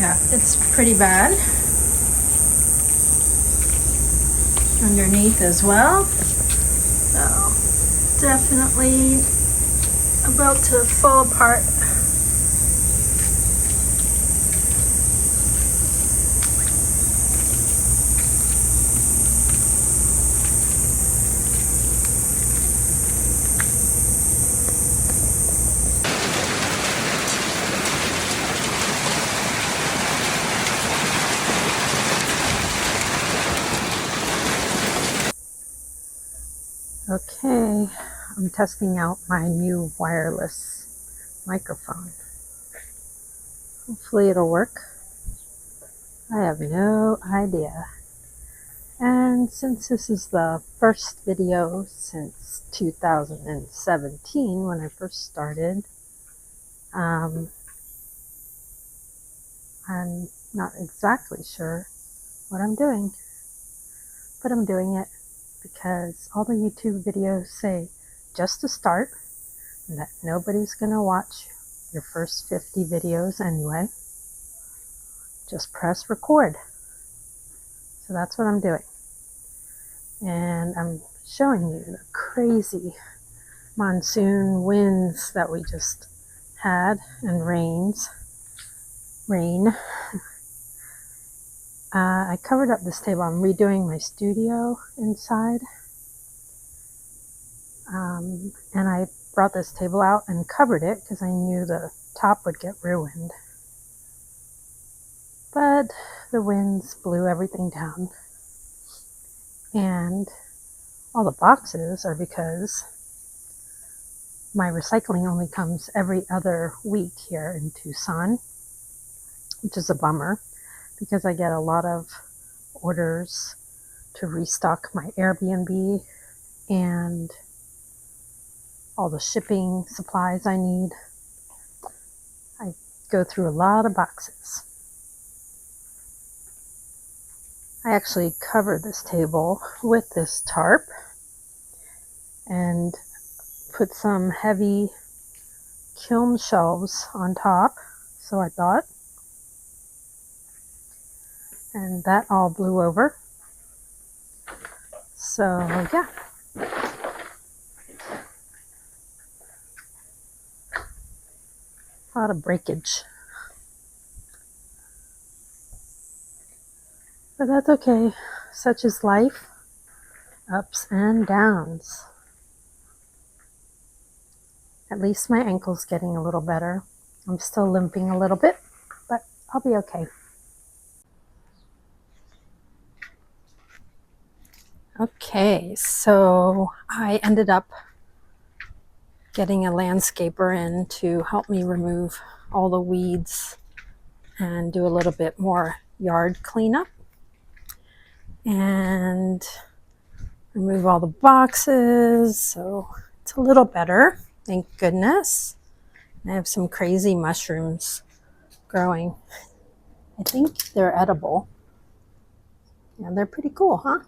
Yeah, it's pretty bad underneath as well. So definitely about to fall apart. Okay, I'm testing out my new wireless microphone. Hopefully it'll work. I have no idea. And since this is the first video since 2017 when I first started, I'm not exactly sure what I'm doing, but I'm doing it because all the YouTube videos say just to start and that nobody's gonna watch your first 50 videos anyway. Just press record. So that's what I'm doing. And I'm showing you the crazy monsoon winds that we just had and rain. I covered up this table. I'm redoing my studio inside. And I brought this table out and covered it because I knew the top would get ruined. But the winds blew everything down. And all the boxes are because my recycling only comes every other week here in Tucson, which is a bummer because I get a lot of orders to restock my Airbnb and all the shipping supplies I need. I go through a lot of boxes. I actually covered this table with this tarp and put some heavy kiln shelves on top, so I thought. And that all blew over. So yeah. A lot of breakage. But that's okay. Such is life. Ups and downs. At least my ankle's getting a little better. I'm still limping a little bit, but I'll be okay. Okay, so I ended up getting a landscaper in to help me remove all the weeds and do a little bit more yard cleanup and remove all the boxes. So it's a little better, thank goodness. I have some crazy mushrooms growing. I think they're edible. Yeah, they're pretty cool, huh?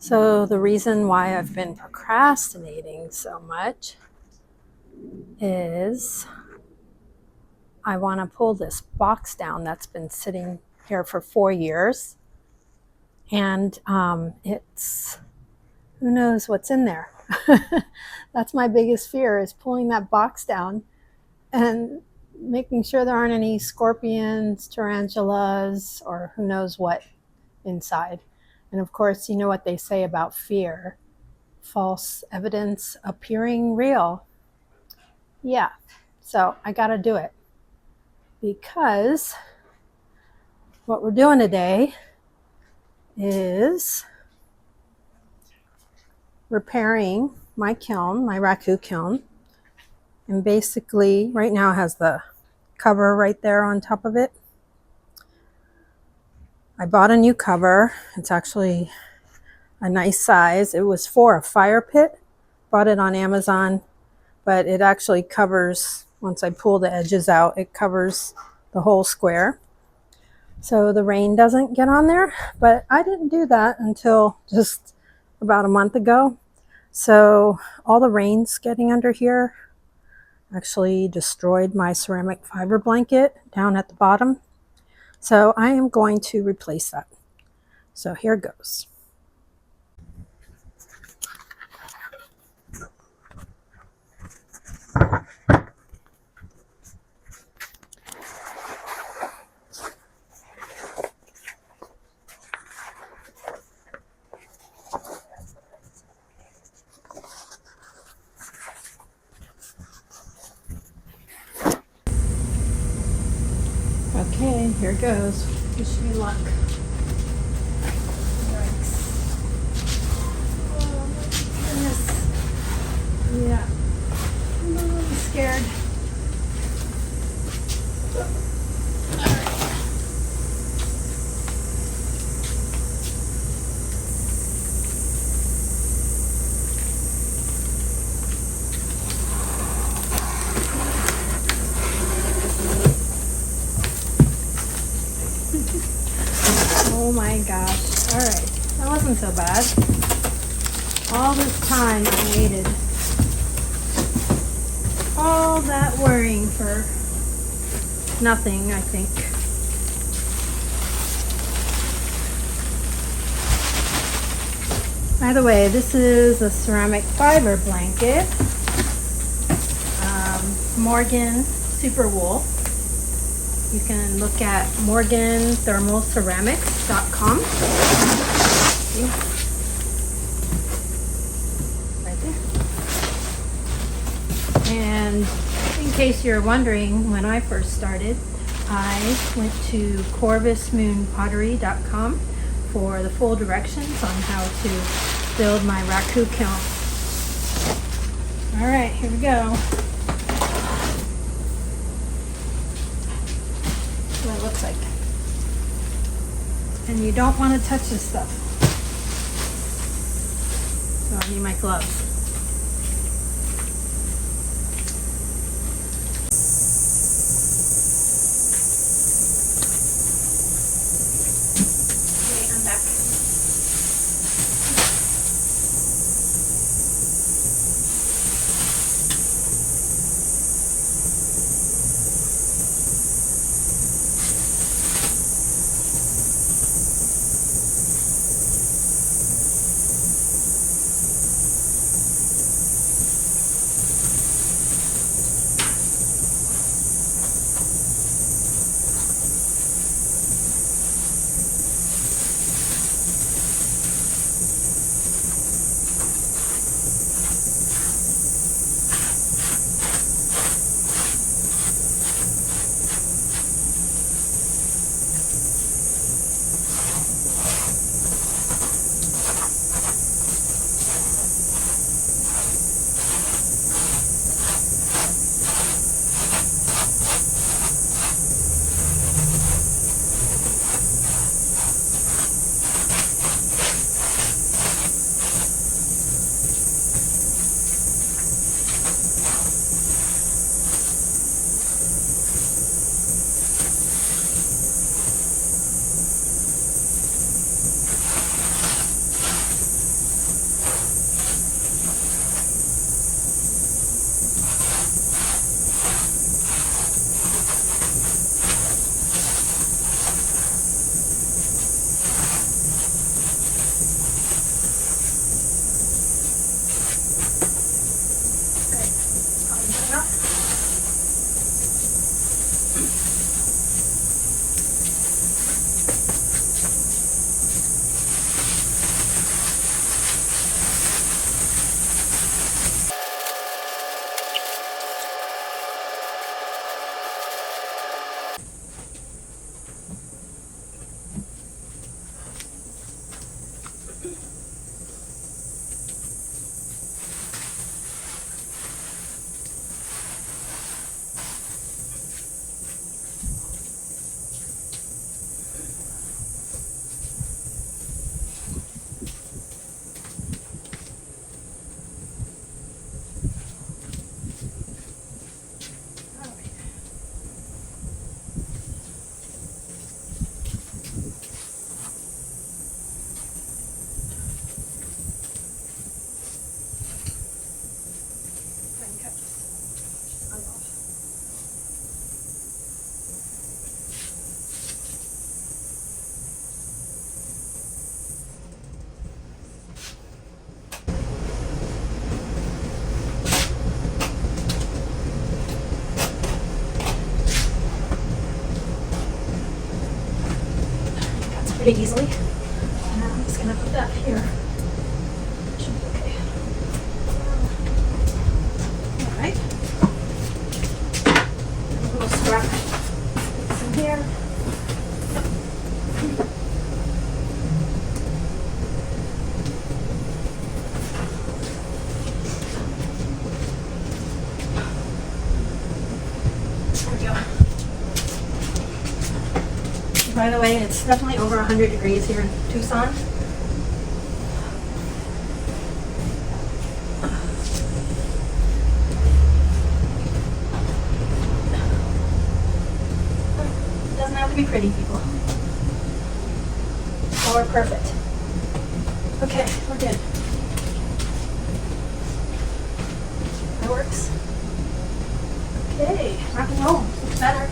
So the reason why I've been procrastinating so much is I want to pull this box down that's been sitting here for 4 years. And it's, who knows what's in there. That's my biggest fear, is pulling that box down and making sure there aren't any scorpions, tarantulas, or who knows what inside. And of course, you know what they say about fear. False evidence appearing real. Yeah, so I gotta do it. Because what we're doing today is repairing my kiln, my raku kiln. And basically, right now it has the cover right there on top of it. I bought a new cover. It's actually a nice size. It was for a fire pit. Bought it on Amazon, but it actually covers, once I pull the edges out, it covers the whole square. So the rain doesn't get on there, but I didn't do that until just about a month ago. So all the rains getting under here actually destroyed my ceramic fiber blanket down at the bottom. So I am going to replace that. So here goes. Okay, here goes. Wish me luck. Yikes. Oh my goodness. Yeah. I'm a little scared. Oh my gosh. All right. That wasn't so bad. All this time I waited. All that worrying for nothing, I think. By the way, this is a ceramic fiber blanket. Morgan Super Wool. You can look at morganthermalceramics.com. See? Right there. And in case you're wondering, when I first started, I went to corvusmoonpottery.com for the full directions on how to build my raku kiln. All right, here we go. What it looks like. And you don't want to touch this stuff. So I need my gloves. Okay, I'm back. pretty easily. And I'm just gonna put that here. Should be okay. All right. A little strap in here. By the way, it's definitely over 100 degrees here in Tucson. Doesn't have to be pretty, people. Oh, we're perfect. Okay, we're good. That works. Okay, rock and roll. Looks better.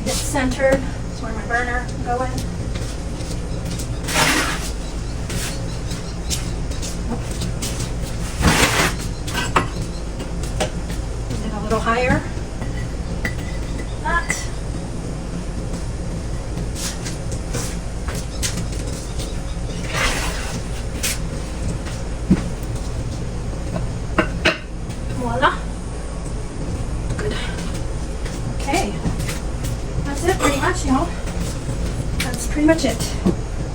Get centered. That's where my burner will go in. Get a little higher. That. Voila. Good. Okay. That's it, pretty much, y'all. That's pretty much it.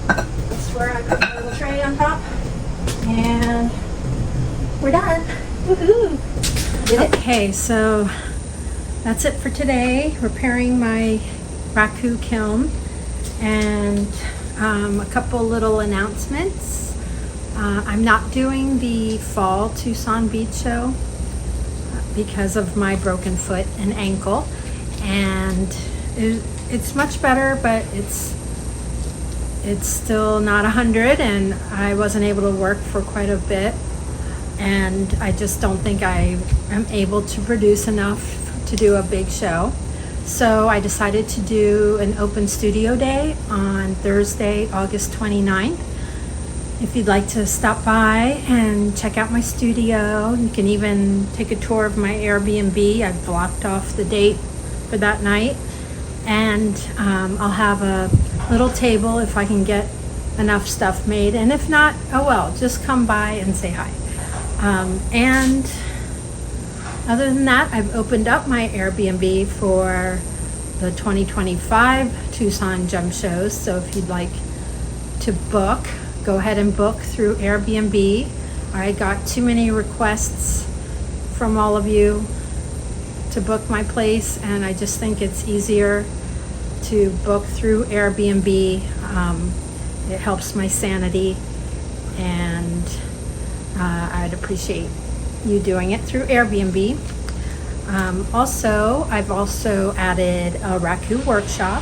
That's where I put my little tray on top. And we're done. Woohoo! Did it. Okay, so that's it for today. Repairing my raku kiln. And a couple little announcements. I'm not doing the fall Tucson Beach show because of my broken foot and ankle. And it's much better, but it's still not 100, and I wasn't able to work for quite a bit, and I just don't think I am able to produce enough to do a big show. So I decided to do an open studio day on Thursday, August 29th. If you'd like to stop by and check out my studio, you can even take a tour of my Airbnb. I've blocked off the date for that night. And I'll have a little table if I can get enough stuff made, and if not, oh well, just come by and say hi. And other than that, I've opened up my Airbnb for the 2025 Tucson Gem Shows, so if you'd like to book, go ahead and book through Airbnb. I got too many requests from all of you to book my place, and I just think it's easier to book through Airbnb. It helps my sanity, and I'd appreciate you doing it through Airbnb. Also, I've also added a raku workshop,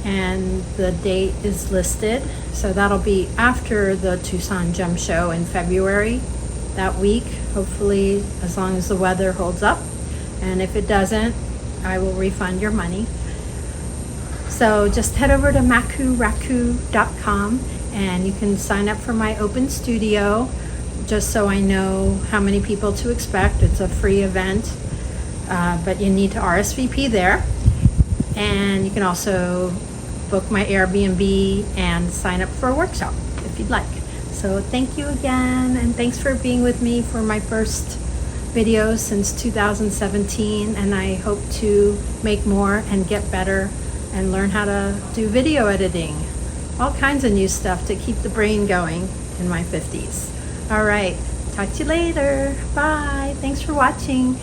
and the date is listed, so that'll be after the Tucson Gem Show in February that week, hopefully, as long as the weather holds up. And if it doesn't, I will refund your money. So just head over to makuraku.com and you can sign up for my open studio, just so I know how many people to expect. It's a free event, but you need to RSVP there. And you can also book my Airbnb and sign up for a workshop if you'd like. So thank you again, and thanks for being with me for my first videos since 2017, and I hope to make more and get better and learn how to do video editing, all kinds of new stuff to keep the brain going in my 50s. All right, talk to you later. Bye. Thanks for watching.